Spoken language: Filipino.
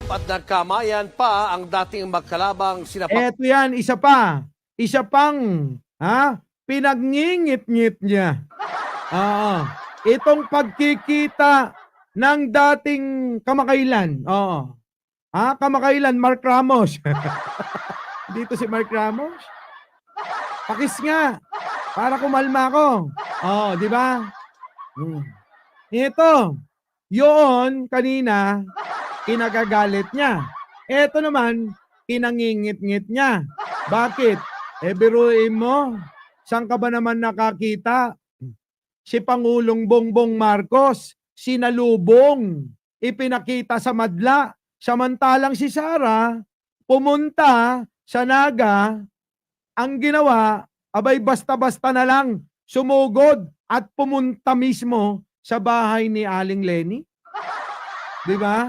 at nagkamayan pa ang dating magkalabang sina Eto yan, isa pa. Isa pang, pinagningit-ngit niya. Itong pagkikita ng dating kamakailan. Kamakailan, Mark Ramos. Dito si Mark Ramos. Pakis nga. Para kumalma ko. Di ba? Ito. Yun, kanina, kinagagalit niya. Ito naman, pinangingit-ngit niya. Bakit? Biruin mo, saan ka ba naman nakakita? Si Pangulong Bongbong Marcos, sinalubong, ipinakita sa madla. Samantalang si Sara, pumunta sa Naga, ang ginawa, abay basta-basta na lang, sumugod at pumunta mismo sa bahay ni Aling Lenny. Di ba?